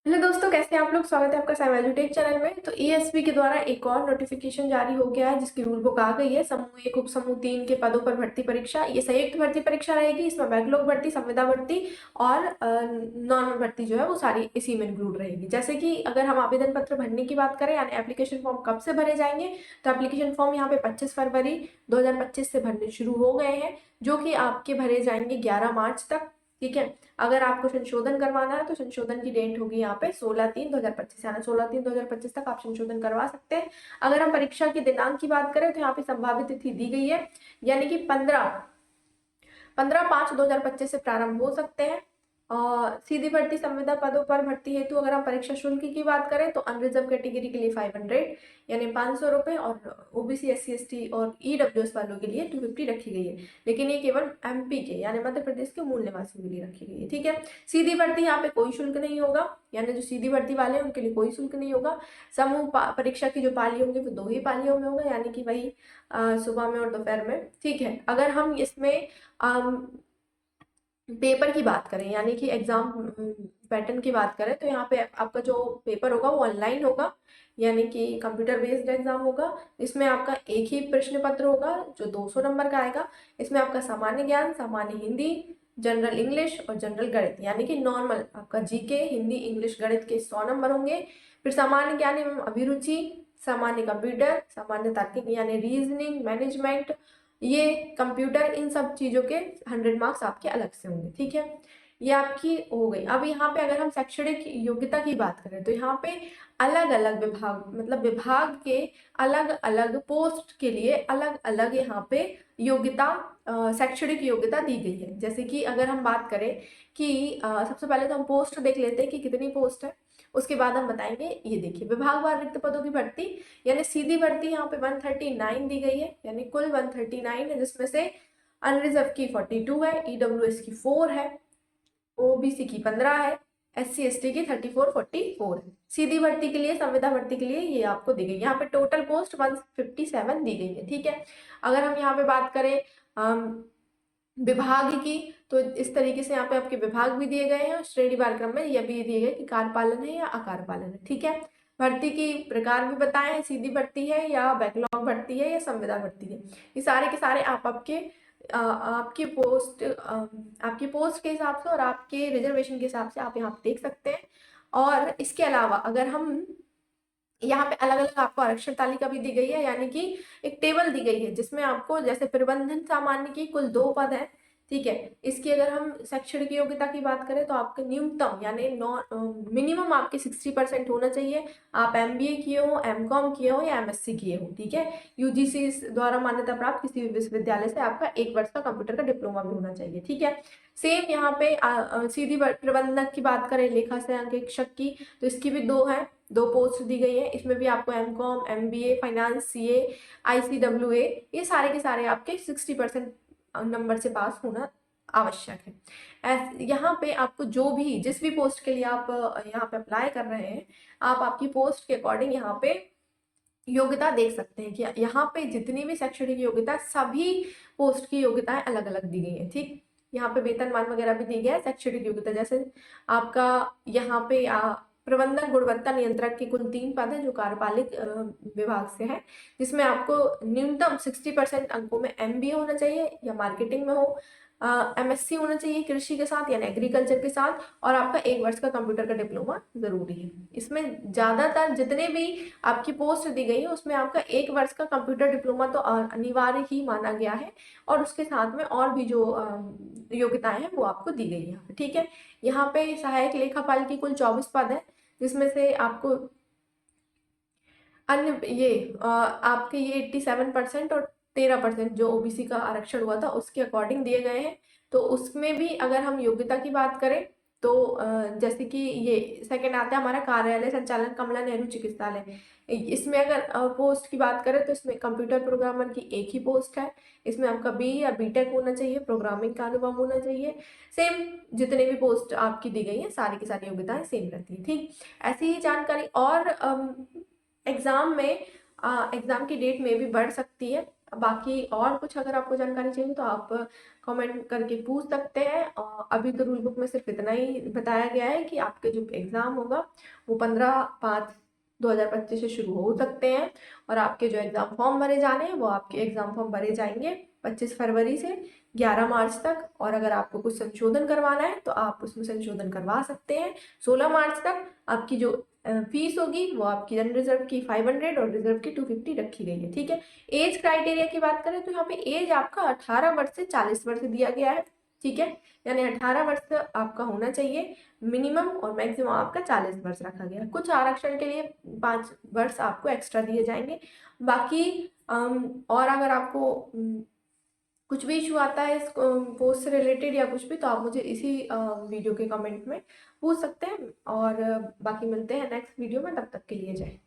Hello दोस्तों, कैसे हैं आप लोग। स्वागत है आपका साइमा एजुटेक चैनल में। तो ईएसपी के द्वारा एक और नोटिफिकेशन जारी हो गया है, जिसकी रूल बुक आ गई है। समूह 1 उप समूह 3 के पदों पर भर्ती परीक्षा, ये संयुक्त भर्ती परीक्षा रहेगी। इसमें बैकलॉग भर्ती, संविदा भर्ती और नॉन भर्ती जो है वो सारी इसी में इंक्लूड रहेगी। जैसे कि अगर हम आवेदन पत्र भरने की बात करें, यानी एप्लीकेशन फॉर्म कब से भरे जाएंगे, तो एप्लीकेशन फॉर्म यहाँ पे 25 फरवरी 2025 से भरने शुरू हो गए हैं, जो कि आपके भरे जाएंगे 11 मार्च तक। ठीक है। अगर आपको संशोधन करवाना है तो संशोधन की डेट होगी यहाँ पे 16/3/2025, यानी 16/3/2025 तक आप संशोधन करवा सकते हैं। अगर हम परीक्षा के दिनांक की बात करें तो यहाँ पे संभावित तिथि दी गई है, यानी कि 15/5/2025 से प्रारंभ हो सकते हैं। सीधी भर्ती संविदा पदों पर भर्ती हेतु अगर हम परीक्षा शुल्क की बात करें तो अनरिजर्व कैटेगरी के लिए 500 यानी 500 रुपए, और ओबीसी SC ST और EWS वालों के लिए 250 रखी गई है। लेकिन ये केवल MP के यानी मध्य प्रदेश के मूल निवासियों के लिए रखी गई है। ठीक है। सीधी भर्ती यहाँ पे कोई शुल्क नहीं होगा, यानी जो सीधी भर्ती वाले हैं उनके लिए कोई शुल्क नहीं होगा। समूह परीक्षा की जो पाली होंगी वो 2 ही पालियों में होगा, यानी कि वही सुबह में और दोपहर में। ठीक है। अगर हम इसमें पेपर की बात करें, यानी कि एग्जाम पैटर्न की बात करें, तो यहाँ पे आपका जो पेपर होगा वो ऑनलाइन होगा, यानी कि कंप्यूटर बेस्ड एग्जाम होगा। इसमें आपका एक ही प्रश्न पत्र होगा जो 200 नंबर का आएगा। इसमें आपका सामान्य ज्ञान, सामान्य हिंदी, जनरल इंग्लिश और जनरल गणित, यानी कि नॉर्मल आपका जीके, हिंदी, इंग्लिश, गणित के 100 नंबर होंगे। फिर सामान्य ज्ञान एवं अभिरुचि, सामान्य कंप्यूटर, सामान्य तार्किक यानी रीजनिंग, मैनेजमेंट, ये कंप्यूटर, इन सब चीजों के 100 मार्क्स आपके अलग से होंगे। ठीक है। ये आपकी हो गई। अब यहाँ पे अगर हम शैक्षणिक योग्यता की बात करें तो यहाँ पे अलग अलग विभाग, मतलब विभाग के अलग अलग पोस्ट के लिए अलग अलग यहाँ पे योग्यता, शैक्षणिक योग्यता दी गई है। जैसे कि अगर हम बात करें कि सबसे पहले तो हम पोस्ट देख लेते हैं कि कितनी पोस्ट है, उसके बाद हम बताएंगे। ये देखिए, विभागवार रिक्त पदों की भर्ती, यानी सीधी भर्ती यहाँ पे 139 दी गई है, यानी कुल 139 है, जिसमें से अनरिजर्व की 42 है, EWS की 4 है, OBC की 15 है, SC ST की 34 44 है। सीधी भर्ती के लिए, संविदा भर्ती के लिए ये आपको दी गई। यहाँ पे टोटल पोस्ट 157 दी गई है। ठीक है। अगर हम यहाँ पे बात करें विभाग की, तो इस तरीके से यहाँ पे आपके विभाग भी दिए गए हैं, और श्रेणीवार क्रम में यह भी दिए गए कि कार्यपालन है या अकार्यपालन है। ठीक है। भर्ती की प्रकार भी बताए हैं, सीधी भर्ती है या बैकलॉग भर्ती है या संविदा भर्ती है। ये सारे के सारे आप आपकी पोस्ट के हिसाब से और आपके रिजर्वेशन के हिसाब से आप यहाँ पे देख सकते हैं। और इसके अलावा अगर हम यहाँ पे अलग अलग आपको आरक्षण तालिका भी दी गई है, यानी कि एक टेबल दी गई है जिसमें आपको, जैसे प्रबंधन सामान्य की कुल 2 पद है। ठीक है। इसकी अगर हम शैक्षणिक योग्यता की बात करें तो आपके न्यूनतम यानी मिनिमम आपके 60% होना चाहिए। आप MBA किए हो, MCOM किए हो या MSc किए हो। ठीक है। UGC द्वारा मान्यता प्राप्त किसी भी विश्वविद्यालय से आपका 1 वर्ष का कंप्यूटर का डिप्लोमा भी होना चाहिए। ठीक है। सेम यहाँ पे सीधी प्रबंधक की बात करें, लेखा से अंकेक्षक की, तो इसकी भी 2 है, 2 पोस्ट दी गई है। इसमें भी आपको MCOM, MBA, finance, CA, ICWA, ये सारे के सारे आपके 60% नंबर से पास होना आवश्यक है। यहाँ पे आपको जो भी, जिस भी पोस्ट के लिए आप यहाँ पे अप्लाई कर रहे हैं, आप आपकी पोस्ट के अकॉर्डिंग यहाँ पे योग्यता देख सकते हैं कि यहाँ पे जितनी भी शैक्षणिक योग्यता, सभी पोस्ट की योग्यताएं अलग अलग दी गई है। ठीक। यहाँ पे वेतनमान वगैरह भी दी गया है। शैक्षणिक योग्यता जैसे आपका यहाँ पे प्रबंधक गुणवत्ता नियंत्रक के कुल 3 पद है जो कार्यपालिक विभाग से है, जिसमें आपको न्यूनतम 60% अंकों में MBA होना चाहिए या मार्केटिंग में हो, MSc होना चाहिए कृषि के साथ यानी एग्रीकल्चर के साथ, और आपका 1 वर्ष का कंप्यूटर का डिप्लोमा जरूरी है। इसमें ज्यादातर जितने भी आपकी पोस्ट दी गई है उसमें आपका 1 वर्ष का कंप्यूटर डिप्लोमा तो अनिवार्य ही माना गया है, और उसके साथ में और भी जो योग्यताएं हैं वो आपको दी गई है। ठीक है। यहाँ पे सहायक लेखापाल की कुल 24 पद है, जिसमें से आपको अन्य ये आपके ये 87% और 13% जो OBC का आरक्षण हुआ था उसके अकॉर्डिंग दिए गए हैं। तो उसमें भी अगर हम योग्यता की बात करें तो जैसे कि ये सेकंड आता है हमारा कार्यालय संचालन कमला नेहरू चिकित्सालय। इसमें अगर पोस्ट की बात करें तो इसमें कंप्यूटर प्रोग्रामर की एक ही पोस्ट है। इसमें आपका BE या BTech होना चाहिए, प्रोग्रामिंग का अनुभव होना चाहिए। सेम जितने भी पोस्ट आपकी दी गई है सारी की सारी योग्यताएं सेम रहती है। ठीक। ऐसी ही जानकारी और एग्जाम में एग्जाम की डेट में भी बढ़ सकती है। बाकी और कुछ अगर आपको जानकारी चाहिए तो आप कमेंट करके पूछ सकते हैं। अभी तो रूल बुक में सिर्फ इतना ही बताया गया है कि आपके जो एग्ज़ाम होगा वो 15/5/2025 से शुरू हो सकते हैं, और आपके जो एग्ज़ाम फॉर्म भरे जाने हैं वो आपके एग्ज़ाम फॉर्म भरे जाएंगे 25 फरवरी से 11 मार्च तक। और अगर आपको कुछ संशोधन करवाना है तो आप उसमें संशोधन करवा सकते हैं 16 मार्च तक। आपकी जो फीस होगी वो आपकी जन रिजर्व की 500 और रिजर्व की 250 रखी गई है। ठीक है। एज क्राइटेरिया की बात करें तो यहाँ पे एज आपका 18 वर्ष से 40 वर्ष दिया गया है। ठीक है, यानी 18 वर्ष आपका होना चाहिए मिनिमम, और मैक्सिमम आपका 40 वर्ष रखा गया है। कुछ आरक्षण के लिए 5 वर्ष आपको एक्स्ट्रा दिए जाएंगे। बाकी और अगर आपको कुछ भी इशू आता है इस पोस्ट से रिलेटेड या कुछ भी, तो आप मुझे इसी वीडियो के कमेंट में पूछ सकते हैं। और बाकी मिलते हैं नेक्स्ट वीडियो में, तब तक के लिए जय।